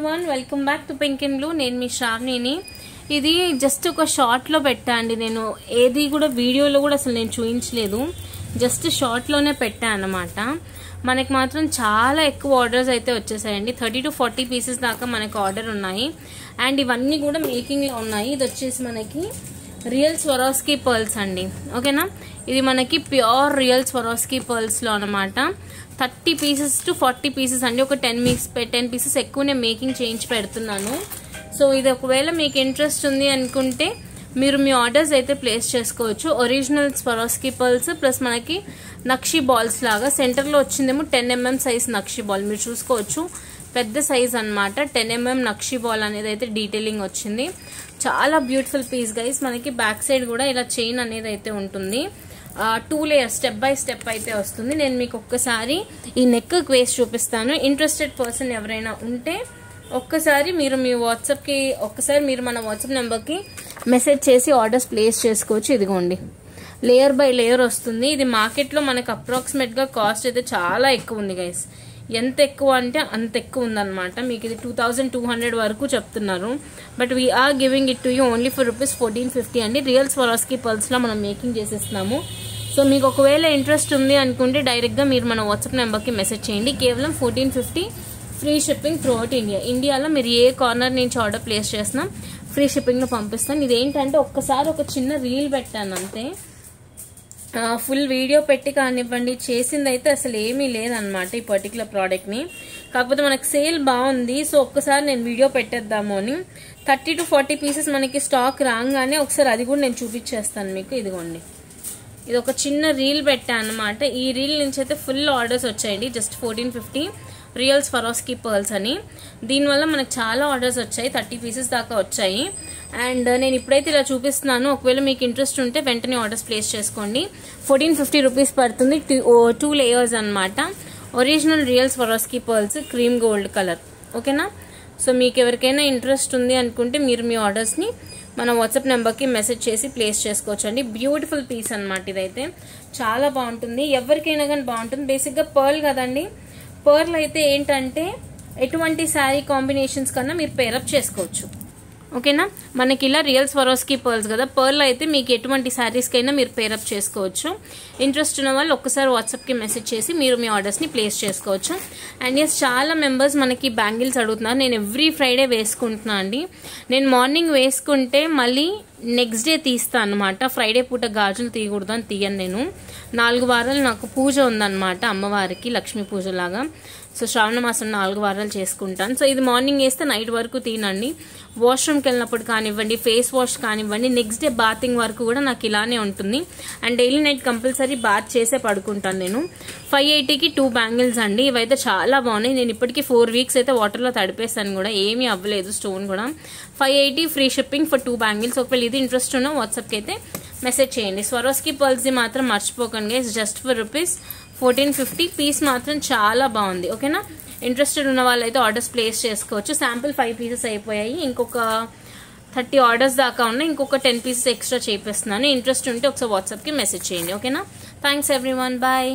Everyone, welcome back to pink and blue. నేను మీ శ్రావణిని. ఇది just ఒక షార్ట్లో పెట్టా అండి. నేను ఏది కూడా వీడియోలో కూడా అసలు నేను చూపించలేదు, జస్ట్ షార్ట్లోనే పెట్టా అన్నమాట. మనకి మాత్రం చాలా ఎక్కువ ఆర్డర్స్ అయితే వచ్చేసాయండి. 30 to 40 పీసెస్ దాకా మనకు ఆర్డర్ ఉన్నాయి. అండ్ ఇవన్నీ కూడా మేకింగ్లో ఉన్నాయి. ఇది వచ్చేసి మనకి రియల్ స్వరాస్కీ పర్ల్స్ అండి, ఓకేనా. ఇది మనకి ప్యూర్ రియల్ స్వరాస్కీ పర్ల్స్లో అనమాట. 30 పీసెస్ to 40 పీసెస్ అండి. ఒక 10 పీసెస్ ఎక్కువనే మేకింగ్ చేయించి పెడుతున్నాను. సో ఇది ఒకవేళ మీకు ఇంట్రెస్ట్ ఉంది అనుకుంటే మీరు మీ ఆర్డర్స్ అయితే ప్లేస్ చేసుకోవచ్చు. ఒరిజినల్ స్వరాస్కీ పర్ల్స్ ప్లస్ మనకి నక్షి బాల్స్ లాగా సెంటర్లో వచ్చిందేమో 10 mm సైజ్ నక్షి బాల్, మీరు చూసుకోవచ్చు. పెద్ద సైజ్ అనమాట. 10 mm నక్షి బాల్ అనేది అయితే డీటెయిలింగ్ వచ్చింది. చాలా బ్యూటిఫుల్ పీస్ గైస్. మనకి బ్యాక్ సైడ్ కూడా ఇలా చైన్ అనేది అయితే ఉంటుంది. 2 లేయర్స్ స్టెప్ బై స్టెప్ అయితే వస్తుంది. నేను మీకు ఒక్కసారి ఈ నెక్ వేసి చూపిస్తాను. ఇంట్రెస్టెడ్ పర్సన్ ఎవరైనా ఉంటే ఒక్కసారి మీరు మీ వాట్సాప్కి మీరు మన వాట్సాప్ నెంబర్కి మెసేజ్ చేసి ఆర్డర్స్ ప్లేస్ చేసుకోవచ్చు. ఇదిగోండి, లేయర్ బై లేయర్ వస్తుంది. ఇది మార్కెట్లో మనకు అప్రాక్సిమేట్గా కాస్ట్ అయితే చాలా ఎక్కువ ఉంది గైస్. ఎంత ఎక్కువ అంటే అంత ఎక్కువ ఉందన్నమాట. మీకు ఇది 2200 వరకు చెప్తున్నారు. But we're giving it to you only for ₹1450 అండి. రియల్ స్వరాస్కీ పర్ల్స్లో మనం మేకింగ్ చేసేస్తున్నాము. సో మీకు ఒకవేళ ఇంట్రెస్ట్ ఉంది అనుకుంటే డైరెక్ట్గా మీరు మన వాట్సాప్ నెంబర్కి మెసేజ్ చేయండి. కేవలం 1450 free shipping through out India. ఇండియాలో మీరు ఏ కార్నర్ నుంచి ఆర్డర్ ప్లేస్ చేసినా ఫ్రీ షిప్పింగ్లో పంపిస్తాను. ఇదేంటంటే ఒక్కసారి ఒక చిన్న రీల్ పెట్టాను అంతే. ఫుల్ వీడియో పెట్టి కానివ్వండి చేసింది అయితే అసలు ఏమీ లేదనమాట ఈ పర్టికులర్ ప్రోడక్ట్ని. కాకపోతే మనకు సేల్ బాగుంది, సో ఒక్కసారి నేను వీడియో పెట్టేద్దాము అని. 30 to 40 పీసెస్ మనకి స్టాక్ రాగానే ఒకసారి అది కూడా నేను చూపించేస్తాను మీకు. ఇదిగోండి, ఇది ఒక చిన్న రీల్ పెట్టాను అనమాట. ఈ రీల్ నుంచి అయితే ఫుల్ ఆర్డర్స్ వచ్చాయండి. జస్ట్ 1450 రియల్ స్వరాస్కీ పర్ల్స్ అని. దీనివల్ల మనకు చాలా ఆర్డర్స్ వచ్చాయి. 30 పీసెస్ దాకా వచ్చాయి. అండ్ నేను ఇప్పుడైతే ఇలా చూపిస్తున్నాను. ఒకవేళ మీకు ఇంట్రెస్ట్ ఉంటే వెంటనే ఆర్డర్స్ ప్లేస్ చేసుకోండి. 1450 రూపీస్ పడుతుంది. 2 లేయర్స్ అనమాట. Original real స్వరాస్కీ pearls, cream gold colour, ఓకేనా. సో మీకు ఎవరికైనా ఇంట్రెస్ట్ ఉంది అనుకుంటే మీరు మీ ఆర్డర్స్ని మన వాట్సాప్ నెంబర్కి మెసేజ్ చేసి ప్లేస్ చేసుకోవచ్చు అండి. బ్యూటిఫుల్ పీస్ అనమాట. ఇదైతే చాలా బాగుంటుంది, ఎవరికైనా కానీ బాగుంటుంది. బేసిక్గా పర్ల్ కదండి. పర్ల్ అయితే ఏంటంటే ఎటువంటి శారీ కాంబినేషన్స్ కన్నా మీరు పేరప్ చేసుకోవచ్చు, ఓకేనా. మనకి ఇలా రియల్ స్వరాస్కీ పర్ల్స్ కదా. పర్ల్ అయితే మీకు ఎటువంటి శారీస్కైనా మీరు పేరప్ చేసుకోవచ్చు. ఇంట్రెస్ట్ ఉన్న వాళ్ళు ఒక్కసారి వాట్సాప్కి మెసేజ్ చేసి మీరు మీ ఆర్డర్స్ని ప్లేస్ చేసుకోవచ్చు. అండ్ ఎస్, చాలా మెంబర్స్ మనకి బ్యాంగిల్స్ అడుగుతున్నారు. నేను ఎవ్రీ ఫ్రైడే వేసుకుంటున్నా అండి. నేను మార్నింగ్ వేసుకుంటే మళ్ళీ నెక్స్ట్ డే తీస్తాను అనమాట. ఫ్రైడే పూట గాజులు తీయకూడదు అని తీయను నేను. 4 వారాలు నాకు పూజ ఉందన్నమాట అమ్మవారికి, లక్ష్మీ పూజలాగా. సో శ్రావణ మాసం 4 వారాలు చేసుకుంటాను. సో ఇది మార్నింగ్ వేస్తే నైట్ వరకు తీనండి. వాష్రూమ్కి వెళ్ళినప్పుడు కానివ్వండి, ఫేస్ వాష్ కానివ్వండి, నెక్స్ట్ డే బాతింగ్ వరకు కూడా నాకు ఇలానే ఉంటుంది. And daily night compulsory bath చేసే పడుకుంటాను నేను. 580కి 2 బ్యాంగిల్స్ అండి. ఇవైతే చాలా బాగున్నాయి. నేను ఇప్పటికీ 4 వీక్స్ అయితే వాటర్లో తడిపేస్తాను కూడా, ఏమీ అవ్వలేదు స్టోన్ కూడా. 580 ఫ్రీ షిప్పింగ్ ఫర్ 2 బ్యాంగిల్స్. ఒకవేళ ఇది ఇంట్రెస్ట్ ఉన్న వాట్సాప్కి అయితే మెసేజ్ చేయండి. స్వరాస్కీ పర్ల్స్ది మాత్రం మర్చిపోకండి గైస్. జస్ట్ ఫర్ ₹1450 పీస్ మాత్రం చాలా బాగుంది, ఓకేనా. ఇంట్రెస్టెడ్ ఉన్న వాళ్ళైతే ఆర్డర్స్ ప్లేస్ చేసుకోవచ్చు. శాంపుల్ 5 పీసెస్ అయిపోయాయి. ఇంకొక 30 ఆర్డర్స్ దాకా ఉన్నాయి. ఇంకొక 10 పీసెస్ ఎక్స్ట్రా చేపిస్తున్నాను. ఇంట్రెస్ట్ ఉంటే ఒకసారి వాట్సాప్కి మెసేజ్ చేయండి, ఓకేనా. Thanks everyone, bye.